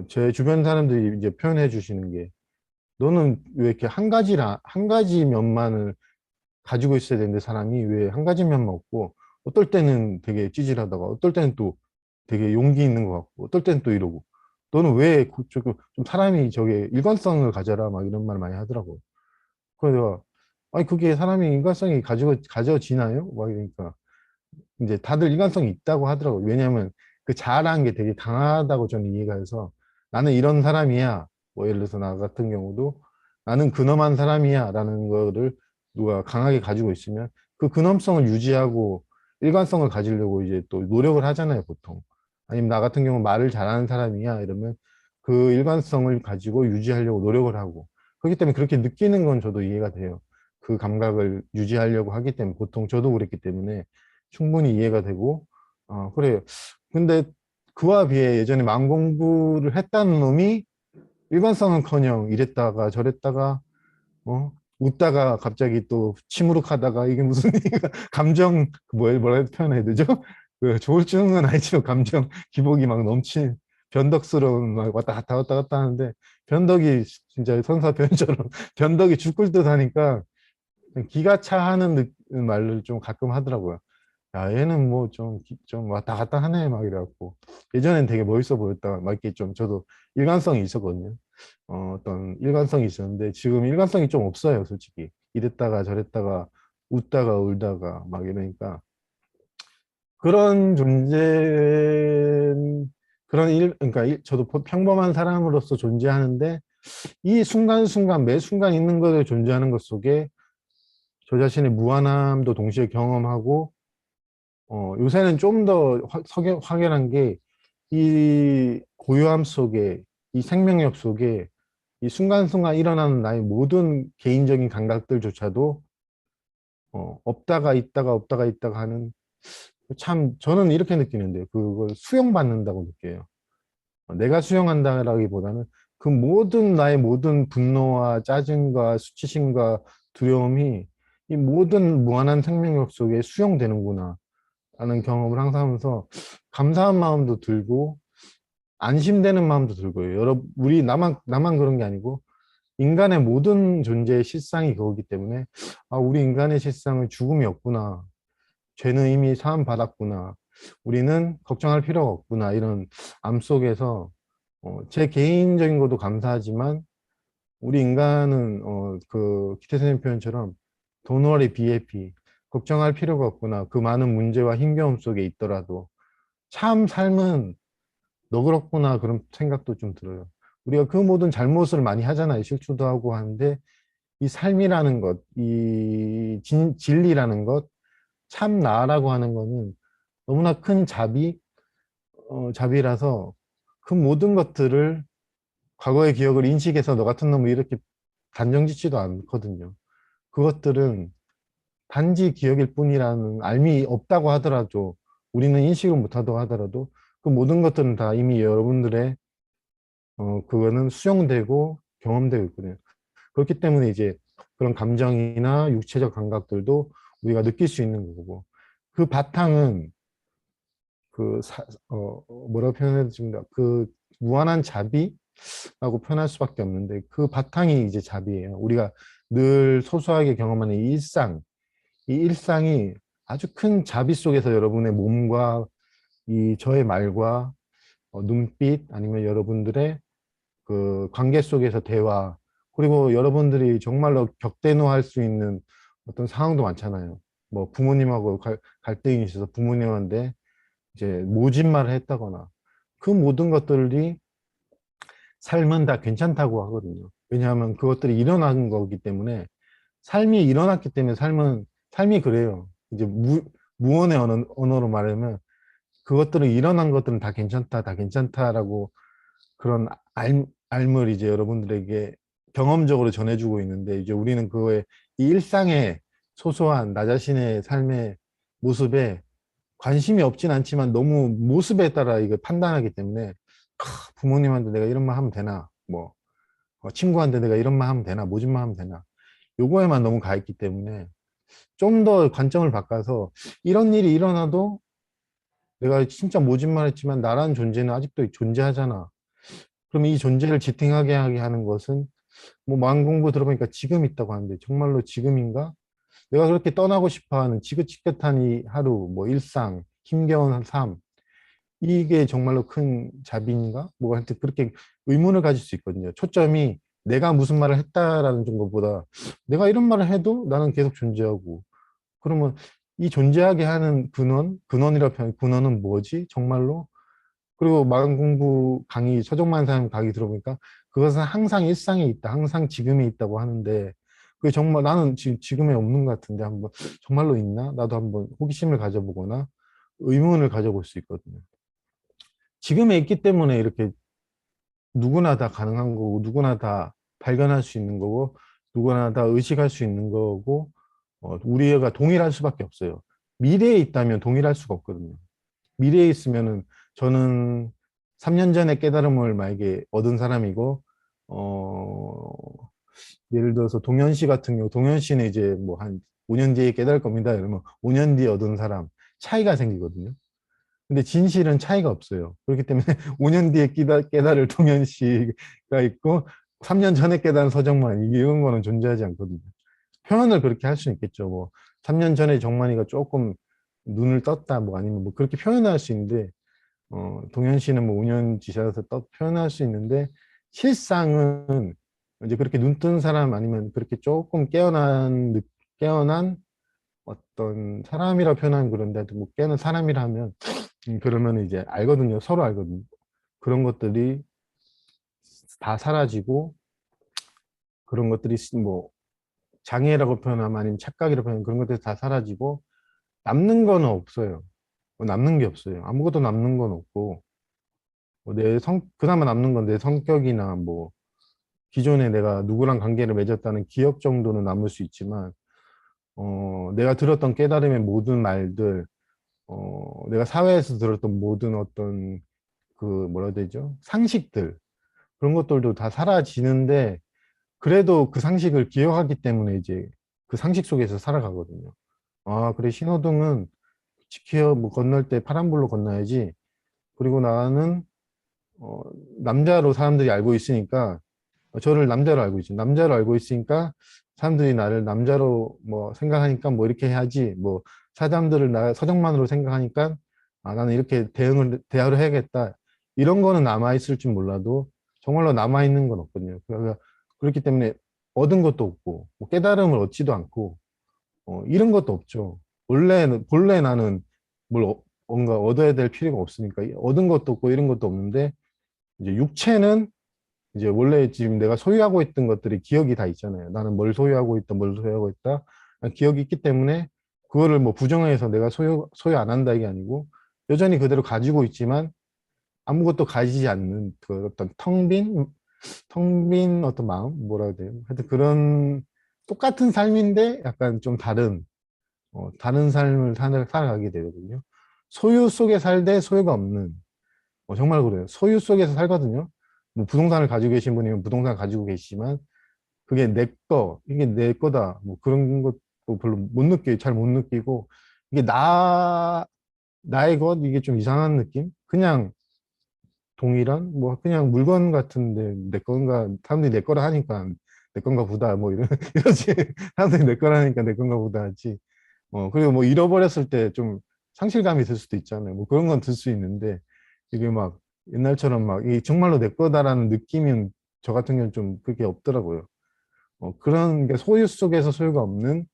제 주변 사람들이 이제 표현해 주시는 게 너는 왜 이렇게 한 가지 면만을 가지고 있어야 되는데 사람이 왜 한 가지 면만 없고 어떨 때는 되게 찌질하다가 어떨 때는 또 되게 용기 있는 것 같고 어떨 때는 또 이러고 너는 왜 조금 좀 사람이 저게 일관성을 가져라 막 이런 말 많이 하더라고. 그래서 내가 아니 그게 사람이 일관성이 가져지나요? 막 이러니까 이제 다들 일관성이 있다고 하더라고요. 왜냐하면 그 자아라는 게 되게 강하다고 저는 이해가 해서 나는 이런 사람이야. 뭐 예를 들어서 나 같은 경우도 나는 근엄한 사람이야 라는 거를 누가 강하게 가지고 있으면 그 근엄성을 유지하고 일관성을 가지려고 이제 또 노력을 하잖아요, 보통. 아니면 나 같은 경우 말을 잘하는 사람이야 이러면 그 일관성을 가지고 유지하려고 노력을 하고 그렇기 때문에 그렇게 느끼는 건 저도 이해가 돼요. 그 감각을 유지하려고 하기 때문에 보통 저도 그랬기 때문에 충분히 이해가 되고, 그래요. 근데 그와 비해 예전에 마음 공부를 했다는 놈이 일관성은커녕 이랬다가 저랬다가, 웃다가 갑자기 또 침울하다가 이게 무슨 감정, 뭐라 해야 표현해야 되죠? 그 조울증은 아니지만 감정 기복이 막 변덕스러운 막 왔다 갔다 하는데 변덕이 진짜 선사 표현처럼 변덕이 죽을 듯 하니까 기가 차하는 말을 좀 가끔 하더라고요. 야, 얘는 뭐 좀 왔다 갔다 하네, 막 이래갖고. 예전엔 되게 멋있어 보였다. 막 이렇게 좀 저도 일관성이 있었거든요. 어떤 일관성이 있었는데 지금 일관성이 좀 없어요, 솔직히. 이랬다가 저랬다가 웃다가 울다가 막 이러니까. 그런 존재, 그러니까 저도 평범한 사람으로서 존재하는데 이 순간순간 매 순간 있는 것을 존재하는 것 속에 저 자신의 무한함도 동시에 경험하고 요새는 좀 더 확연한 게 이 고요함 속에 이 생명력 속에 이 순간순간 일어나는 나의 모든 개인적인 감각들조차도 없다가 있다가 없다가 있다가 하는 참 저는 이렇게 느끼는데요. 그걸 수용받는다고 느껴요. 내가 수용한다라기보다는 그 모든 나의 모든 분노와 짜증과 수치심과 두려움이 이 모든 무한한 생명력 속에 수용되는구나 라는 경험을 항상 하면서 감사한 마음도 들고 안심되는 마음도 들고요. 우리 나만 그런 게 아니고 인간의 모든 존재의 실상이 그거기 때문에 우리 인간의 실상은 죽음이 없구나. 죄는 이미 사함 받았구나. 우리는 걱정할 필요가 없구나. 이런 암 속에서 제 개인적인 것도 감사하지만 우리 인간은 그 기태 선생님 표현처럼 Don't worry, be happy. 걱정할 필요가 없구나. 그 많은 문제와 힘겨움 속에 있더라도 참 삶은 너그럽구나 그런 생각도 좀 들어요. 우리가 그 모든 잘못을 많이 하잖아요. 실수도 하고 하는데 이 삶이라는 것, 이 진리라는 것, 참 나라고 하는 거는 너무나 큰 자비라서 그 모든 것들을 과거의 기억을 인식해서 너 같은 놈을 이렇게 단정짓지도 않거든요. 그것들은 단지 기억일 뿐이라는 알미 없다고 하더라도 우리는 인식을 못하다고 하더라도 그 모든 것들은 다 이미 여러분들의 그거는 수용되고 경험되고 있거든요. 그렇기 때문에 이제 그런 감정이나 육체적 감각들도 우리가 느낄 수 있는 거고 그 바탕은 뭐라고 표현해야 되나 그 무한한 자비라고 표현할 수밖에 없는데 그 바탕이 이제 자비예요. 우리가 늘 소소하게 경험하는 이 일상이 아주 큰 자비 속에서 여러분의 몸과 이 저의 말과 눈빛 아니면 여러분들의 그 관계 속에서 대화 그리고 여러분들이 정말로 격대노할 수 있는 어떤 상황도 많잖아요. 뭐 부모님하고 갈등이 있어서 부모님한테 이제 모진말을 했다거나 그 모든 것들이 삶은 다 괜찮다고 하거든요. 왜냐하면 그것들이 일어나는 거기 때문에 삶이 일어났기 때문에 삶이 그래요. 이제 무언의 언어로 말하면 그것들은 일어난 것들은 다 괜찮다, 다 괜찮다라고 그런 알을 이제 여러분들에게 경험적으로 전해주고 있는데 이제 우리는 그거에 이 일상의 소소한 나 자신의 삶의 모습에 관심이 없진 않지만 너무 모습에 따라 이걸 판단하기 때문에 부모님한테 내가 이런 말 하면 되나 뭐 친구한테 내가 이런 말 하면 되나 모진 말 하면 되나 요거에만 너무 가 있기 때문에 좀 더 관점을 바꿔서 이런 일이 일어나도 내가 진짜 모진 말 했지만 나라는 존재는 아직도 존재하잖아. 그럼 이 존재를 지탱하게 하게 하는 것은 뭐 마음 공부 들어보니까 지금 있다고 하는데 정말로 지금인가? 내가 그렇게 떠나고 싶어하는 지긋지긋한 이 하루, 뭐 일상, 힘겨운 삶 이게 정말로 큰 자비인가? 뭐 하여튼 그렇게 의문을 가질 수 있거든요. 초점이 내가 무슨 말을 했다라는 정도보다 내가 이런 말을 해도 나는 계속 존재하고 그러면 이 존재하게 하는 근원이라 표현, 근원은 뭐지? 정말로? 그리고 마음 공부 강의, 서정만 사람 강의 들어보니까 그것은 항상 일상에 있다, 항상 지금에 있다고 하는데 그게 정말 나는 지금에 없는 것 같은데 한번 정말로 있나? 나도 한번 호기심을 가져보거나 의문을 가져볼 수 있거든요. 지금에 있기 때문에 이렇게 누구나 다 가능한 거고 누구나 다 발견할 수 있는 거고 누구나 다 의식할 수 있는 거고 우리가 동일할 수밖에 없어요. 미래에 있다면 동일할 수가 없거든요. 미래에 있으면은 저는 3년 전에 깨달음을 만약에 얻은 사람이고 예를 들어서 동현 씨 같은 경우 동현 씨는 이제 뭐 한 5년 뒤에 깨달을 겁니다. 이러면 5년 뒤에 얻은 사람 차이가 생기거든요. 근데 진실은 차이가 없어요. 그렇기 때문에 5년 뒤에 깨달을 동현 씨가 있고 3년 전에 깨달은 서정만 이런 거는 존재하지 않거든요. 표현을 그렇게 할 수 있겠죠. 뭐 3년 전에 정만이가 조금 눈을 떴다 뭐 아니면 뭐 그렇게 표현할 수 있는데 동현 씨는 뭐 5년 지나서 표현할 수 있는데 실상은 이제 그렇게 눈 뜬 사람 아니면 그렇게 조금 깨어난 어떤 사람이라 표현하면 그런데 뭐 깨어난 사람이라 하면 그러면 이제 알거든요. 서로 알거든요. 그런 것들이 다 사라지고 그런 것들이 뭐 장애라고 표현하면 아니면 착각이라고 표현하면 그런 것들이 다 사라지고 남는 거는 없어요. 뭐 남는 게 없어요. 아무것도 남는 건 없고 뭐 그나마 남는 건 내 성격이나 뭐 기존에 내가 누구랑 관계를 맺었다는 기억 정도는 남을 수 있지만 내가 들었던 깨달음의 모든 말들 내가 사회에서 들었던 모든 어떤 그 뭐라 해야 되죠? 상식들 그런 것들도 다 사라지는데 그래도 그 상식을 기억하기 때문에 이제 그 상식 속에서 살아가거든요. 아, 그래, 신호등은 뭐 건널 때 파란불로 건너야지. 그리고 나는, 어, 남자로 사람들이 알고 있으니까, 저를 남자로 알고 있죠. 남자로 알고 있으니까 사람들이 나를 남자로 뭐 생각하니까 뭐 이렇게 해야지. 뭐 사람들을 나 서정만으로 생각하니까 아, 나는 이렇게 대화를 해야겠다. 이런 거는 남아있을 줄 몰라도 정말로 남아있는 건 없거든요. 그러니까 그렇기 때문에 얻은 것도 없고, 뭐 깨달음을 얻지도 않고, 이런 것도 없죠. 본래 나는 뭔가 얻어야 될 필요가 없으니까, 얻은 것도 없고, 이런 것도 없는데, 이제 육체는 이제 원래 지금 내가 소유하고 있던 것들이 기억이 다 있잖아요. 나는 뭘 소유하고 있다, 뭘 소유하고 있다. 기억이 있기 때문에, 그거를 뭐 부정해서 내가 소유 안 한다 이게 아니고, 여전히 그대로 가지고 있지만, 아무것도 가지지 않는 그 어떤 텅 빈 어떤 마음? 뭐라 해야 돼요? 하여튼 그런 똑같은 삶인데 약간 좀 다른 삶을 살아가게 되거든요. 소유 속에 살되 소유가 없는, 정말 그래요. 소유 속에서 살거든요. 뭐 부동산을 가지고 계신 분이면 부동산 가지고 계시지만 그게 이게 내 거다. 뭐 그런 것도 별로 잘 못 느끼고 이게 나의 것, 이게 좀 이상한 느낌? 그냥 동일한 뭐 그냥 물건 같은데 내 건가 사람들이 내 거라 하니까 내 건가 보다 뭐 이러지 사람들이 내 거라니까 내 건가 보다 하지 그리고 뭐 잃어버렸을 때 좀 상실감이 들 수도 있잖아요. 뭐 그런 건 들 수 있는데 이게 막 옛날처럼 막 이게 정말로 내 거다라는 느낌은 저 같은 경우는 좀 그게 없더라고요. 그런 게 소유 속에서 소유가 없는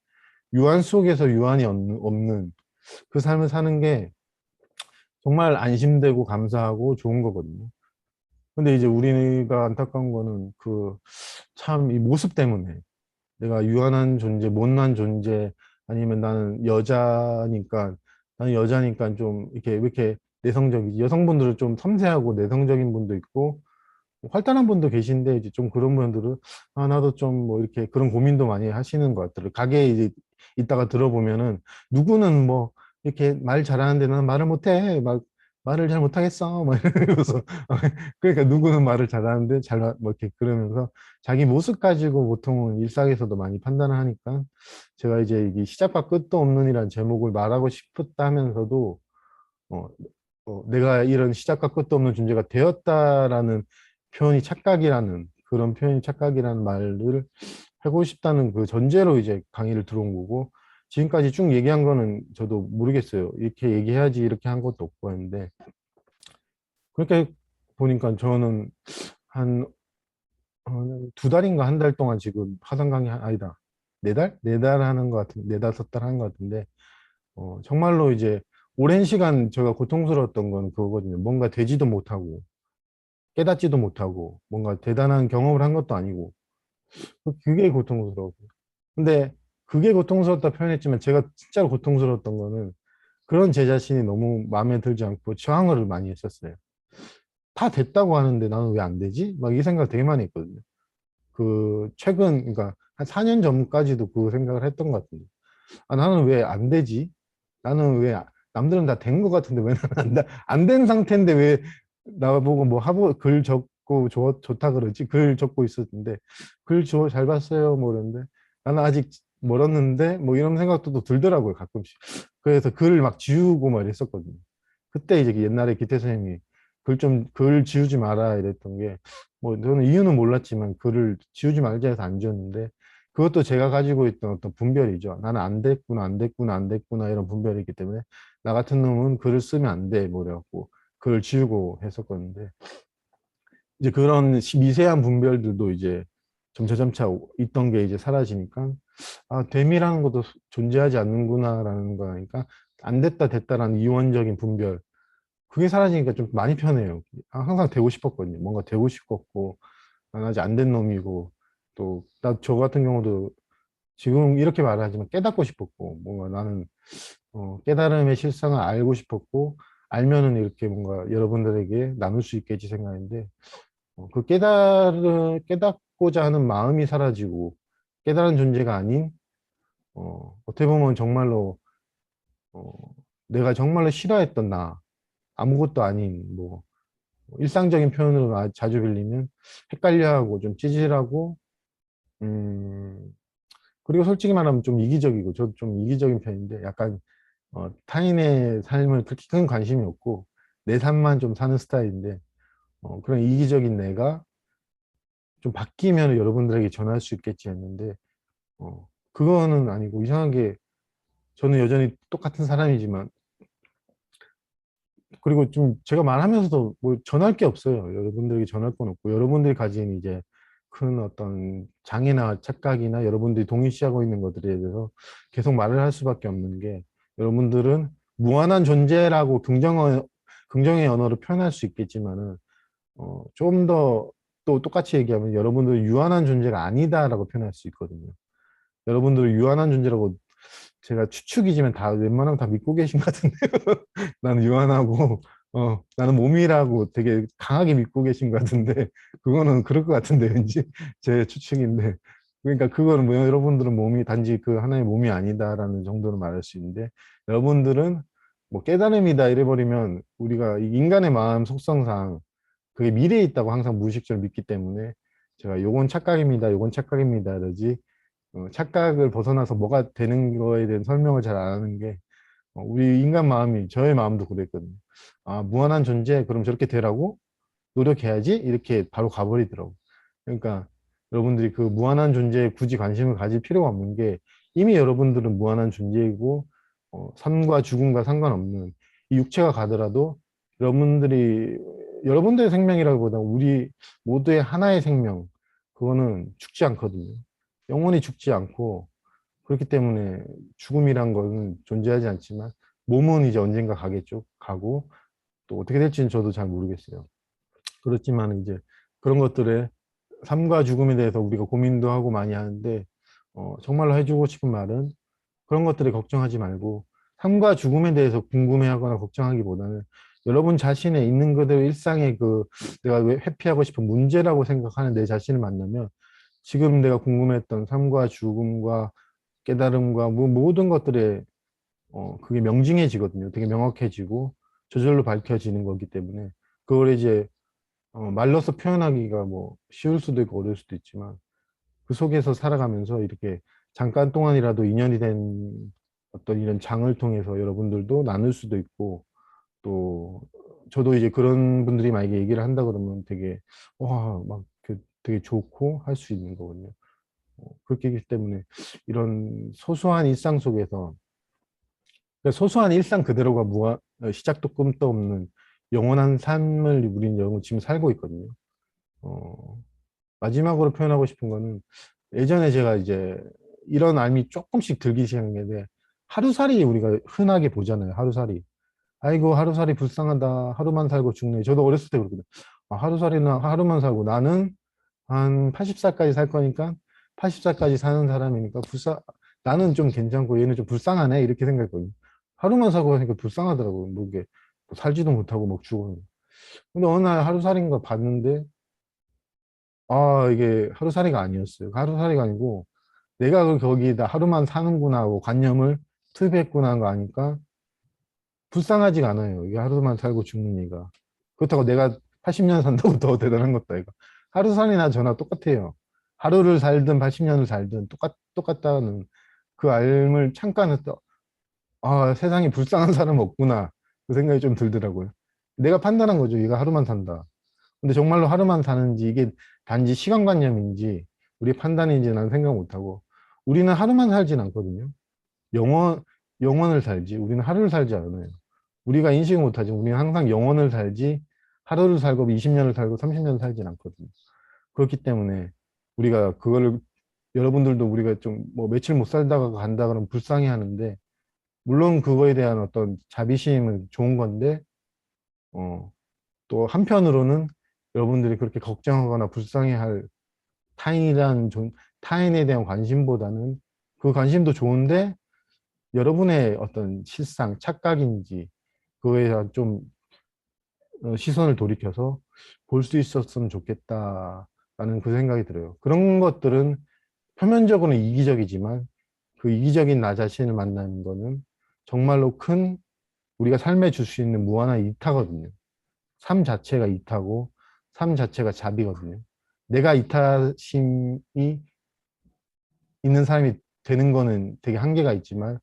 유한 속에서 유한이 없는 그 삶을 사는 게 정말 안심되고 감사하고 좋은 거거든요. 근데 이제 우리가 안타까운 거는 그 참 이 모습 때문에 내가 유한한 존재, 못난 존재 아니면 나는 여자니까 좀 이렇게 왜 이렇게 내성적이지? 여성분들은 좀 섬세하고 내성적인 분도 있고 활달한 분도 계신데 이제 좀 그런 분들은 아 나도 좀 뭐 이렇게 그런 고민도 많이 하시는 것 같더라고요. 가게에 이제 있다가 들어보면은 누구는 뭐 이렇게 말 잘하는데 나는 말을 못해 막 말을 잘 못하겠어 막 이러면서 그러니까 누구는 말을 잘하는데 뭐 이렇게 그러면서 자기 모습 가지고 보통은 일상에서도 많이 판단을 하니까 제가 이제 이 시작과 끝도 없는 이란 제목을 말하고 싶었다 하면서도 어, 내가 이런 시작과 끝도 없는 존재가 되었다라는 표현이 착각이라는 그런 표현이 착각이라는 말을 하고 싶다는 그 전제로 이제 강의를 들어온 거고 지금까지 쭉 얘기한 거는 저도 모르겠어요. 이렇게 얘기해야지 이렇게 한 것도 없고 했는데 그렇게 보니까 저는 한 두 달인가 한 달 동안 지금 화상 강의 아니다. 네 달? 네 달 하는 것 같은, 네다섯 달 하는 것 같은데 정말로 이제 오랜 시간 제가 고통스러웠던 건 그거거든요. 뭔가 되지도 못하고 깨닫지도 못하고 뭔가 대단한 경험을 한 것도 아니고 그게 고통스러워. 근데 그게 고통스럽다 표현했지만 제가 진짜로 고통스러웠던 거는 그런 제 자신이 너무 마음에 들지 않고 저항을 많이 했었어요. 다 됐다고 하는데 나는 왜 안 되지? 막 이 생각 되게 많이 했거든요. 그 최근 그러니까 한 4년 전까지도 그 생각을 했던 것 같은데 아 나는 왜 안 되지? 나는 왜 남들은 다 된 것 같은데 왜 나는 안 된 상태인데 왜 나보고 뭐 글 적고 좋다 그러지? 글 적고 있었는데 잘 봤어요 뭐 이러는데 나는 아직 멀었는데 뭐 이런 생각도 또 들더라고요 가끔씩. 그래서 글을 막 지우고 막 이랬었거든요. 그때 이제 옛날에 기태 선생님이 글 지우지 마라 이랬던 게 뭐 저는 이유는 몰랐지만 글을 지우지 말자 해서 안 지웠는데 그것도 제가 가지고 있던 어떤 분별이죠. 나는 안 됐구나, 안 됐구나, 안 됐구나 이런 분별이 있기 때문에 나 같은 놈은 글을 쓰면 안 돼, 뭐 그래갖고 글을 지우고 했었었는데 이제 그런 미세한 분별들도 이제 점차 있던 게 이제 사라지니까 아, 됨이라는 것도 존재하지 않는구나라는 거니까 안 됐다 됐다라는 이원적인 분별 그게 사라지니까 좀 많이 편해요. 항상 되고 싶었거든요. 뭔가 되고 싶었고 난 아직 안 된 놈이고 또 저 같은 경우도 지금 이렇게 말하지만 깨닫고 싶었고 뭔가 나는 깨달음의 실상을 알고 싶었고 알면은 이렇게 뭔가 여러분들에게 나눌 수 있겠지 생각인데 그 깨닫고자 하는 마음이 사라지고 깨달은 존재가 아닌 어떻게 보면 정말로 어, 내가 정말로 싫어했던 나 아무것도 아닌 뭐 일상적인 표현으로 자주 빌리면 헷갈려하고 좀 찌질하고 음 그리고 솔직히 말하면 좀 이기적이고 저도 좀 이기적인 편인데 약간 타인의 삶을 그렇게 큰 관심이 없고 내 삶만 좀 사는 스타일인데 그런 이기적인 내가 좀 바뀌면 여러분들에게 전할 수 있겠지 했는데 그거는 아니고 이상하게 저는 여전히 똑같은 사람이지만 그리고 좀 제가 말하면서도 뭐 전할 게 없어요. 여러분들에게 전할 건 없고 여러분들이 가진 이제 큰 어떤 장애나 착각이나 여러분들이 동일시하고 있는 것들에 대해서 계속 말을 할 수밖에 없는 게 여러분들은 무한한 존재라고 긍정의 언어로 표현할 수 있겠지만은 좀 더 또 똑같이 얘기하면 여러분들은 유한한 존재가 아니다라고 표현할 수 있거든요. 여러분들은 유한한 존재라고 제가 추측이지만 다 웬만하면 다 믿고 계신 것 같은데 나는 유한하고 나는 몸이라고 되게 강하게 믿고 계신 것 같은데 그거는 그럴 것 같은데 왠지 제 추측인데 그러니까 그거는 뭐 여러분들은 몸이 단지 그 하나의 몸이 아니다라는 정도로 말할 수 있는데 여러분들은 뭐 깨달음이다 이래버리면 우리가 이 인간의 마음 속성상 그게 미래에 있다고 항상 무의식적으로 믿기 때문에 제가 요건 착각입니다 요건 착각입니다 이러지 착각을 벗어나서 뭐가 되는 거에 대한 설명을 잘 안 하는 게 우리 인간 마음이 저의 마음도 그랬거든요. 아 무한한 존재 그럼 저렇게 되라고 노력해야지 이렇게 바로 가버리더라고. 그러니까 여러분들이 그 무한한 존재에 굳이 관심을 가질 필요가 없는 게 이미 여러분들은 무한한 존재이고 삶과 죽음과 상관없는 이 육체가 가더라도 여러분들이 여러분들의 생명이라기보다 우리 모두의 하나의 생명 그거는 죽지 않거든요. 영원히 죽지 않고 그렇기 때문에 죽음이란 거는 존재하지 않지만 몸은 이제 언젠가 가겠죠. 가고 또 어떻게 될지는 저도 잘 모르겠어요. 그렇지만 이제 그런 것들에 삶과 죽음에 대해서 우리가 고민도 하고 많이 하는데 정말로 해주고 싶은 말은 그런 것들에 걱정하지 말고 삶과 죽음에 대해서 궁금해하거나 걱정하기보다는 여러분 자신의 있는 그대로 일상의 그 내가 왜 회피하고 싶은 문제라고 생각하는 내 자신을 만나면 지금 내가 궁금했던 삶과 죽음과 깨달음과 뭐 모든 것들에 그게 명징해지거든요. 되게 명확해지고 저절로 밝혀지는 거기 때문에 그걸 이제 말로써 표현하기가 뭐 쉬울 수도 있고 어려울 수도 있지만 그 속에서 살아가면서 이렇게 잠깐 동안이라도 인연이 된 어떤 이런 장을 통해서 여러분들도 나눌 수도 있고 또 저도 이제 그런 분들이 만약에 얘기를 한다 그러면 되게 와막 되게 좋고 할 수 있는 거거든요. 그렇기 때문에 이런 소소한 일상 속에서 그러니까 소소한 일상 그대로가 시작도 끝도 없는 영원한 삶을 우리는 지금 살고 있거든요. 어, 마지막으로 표현하고 싶은 거는 예전에 제가 이제 이런 알미 조금씩 들기 시작한 게 하루살이 우리가 흔하게 보잖아요. 하루살이. 아이고 하루살이 불쌍하다. 하루만 살고 죽네. 저도 어렸을 때 그러거든요. 아, 하루살이나 하루만 살고 나는 한 80살까지 살 거니까 80살까지 사는 사람이니까 나는 좀 괜찮고 얘는 좀 불쌍하네 이렇게 생각했거든요. 하루만 사고 하니까 불쌍하더라고요. 뭐 이게 뭐 살지도 못하고 막 죽어. 근데 어느 날 하루살이인가 봤는데 아 이게 하루살이가 아니었어요. 하루살이가 아니고 내가 거기다 하루만 사는구나 하고 관념을 투입했구나 한거 아니까 불쌍하지가 않아요. 이게 하루만 살고 죽는 얘가. 그렇다고 내가 80년 산다고 더 대단한 것도 아니고. 하루살이나 저나 똑같아요. 하루를 살든 80년을 살든 똑같다는 그 알을 잠깐 했다. 아, 세상에 불쌍한 사람 없구나. 그 생각이 좀 들더라고요. 내가 판단한 거죠. 얘가 하루만 산다. 근데 정말로 하루만 사는지 이게 단지 시간관념인지 우리 판단인지 난 생각 못하고 우리는 하루만 살진 않거든요. 영원, 영원을 살지. 우리는 하루를 살지 않아요. 우리가 인식을 못하지. 우리는 항상 영원을 살지 하루를 살고 20년을 살고 30년을 살진 않거든요. 그렇기 때문에 우리가 그거를 여러분들도 우리가 좀 뭐 며칠 못 살다가 간다 그러면 불쌍해 하는데 물론 그거에 대한 어떤 자비심은 좋은 건데 어, 또 한편으로는 여러분들이 그렇게 걱정하거나 불쌍해할 타인이란 타인에 대한 관심보다는 그 관심도 좋은데 여러분의 어떤 실상, 착각인지 그거에 대한 좀 시선을 돌이켜서 볼 수 있었으면 좋겠다라는 그 생각이 들어요. 그런 것들은 표면적으로는 이기적이지만 그 이기적인 나 자신을 만나는 거는 정말로 큰 우리가 삶에 줄 수 있는 무한한 이타거든요. 삶 자체가 이타고 삶 자체가 자비거든요. 내가 이타심이 있는 사람이 되는 거는 되게 한계가 있지만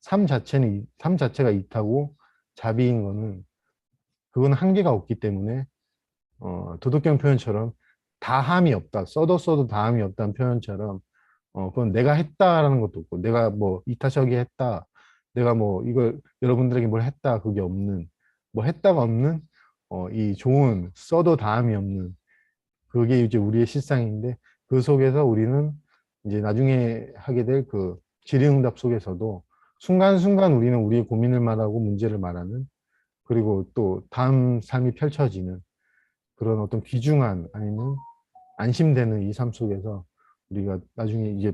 삶 자체가 이타고 자비인 거는 그건 한계가 없기 때문에 도덕경 표현처럼 다함이 없다. 써도 다함이 없다는 표현처럼 그건 내가 했다라는 것도 없고 내가 뭐 이타적이 했다. 내가 뭐 이걸 여러분들에게 뭘 했다. 그게 없는 뭐 했다가 없는 이 좋은 써도 다함이 없는 그게 이제 우리의 실상인데 그 속에서 우리는 이제 나중에 하게 될 그 질의응답 속에서도 순간순간 우리는 우리의 고민을 말하고 문제를 말하는 그리고 또 다음 삶이 펼쳐지는 그런 어떤 귀중한 아니면 안심되는 이 삶 속에서 우리가 나중에 이제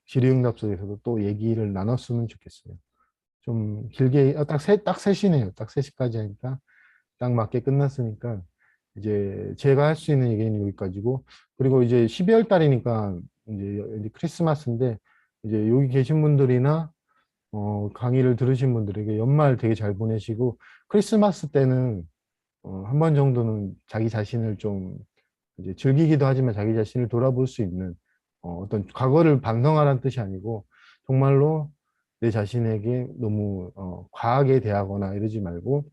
질의응답 속에서도 또 얘기를 나눴으면 좋겠어요. 좀 길게 딱 셋이네요. 딱 3시까지 하니까 딱 맞게 끝났으니까 이제 제가 할 수 있는 얘기는 여기까지고 그리고 이제 12월 달이니까 이제 크리스마스인데 이제 여기 계신 분들이나 강의를 들으신 분들에게 연말 되게 잘 보내시고 크리스마스 때는 한 번 정도는 자기 자신을 좀 이제 즐기기도 하지만 자기 자신을 돌아볼 수 있는 어떤 과거를 반성하라는 뜻이 아니고 정말로 내 자신에게 너무 과하게 대하거나 이러지 말고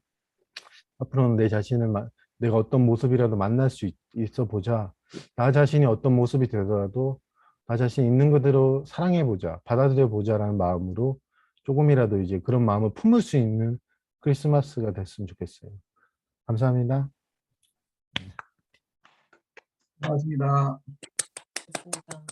앞으로는 내 자신을 내가 어떤 모습이라도 만날 수 있어 보자. 나 자신이 어떤 모습이 되더라도 나 자신 있는 그대로 사랑해 보자. 받아들여 보자라는 마음으로 조금이라도 이제 그런 마음을 품을 수 있는 크리스마스가 됐으면 좋겠어요. 감사합니다. 고맙습니다. 좋습니다.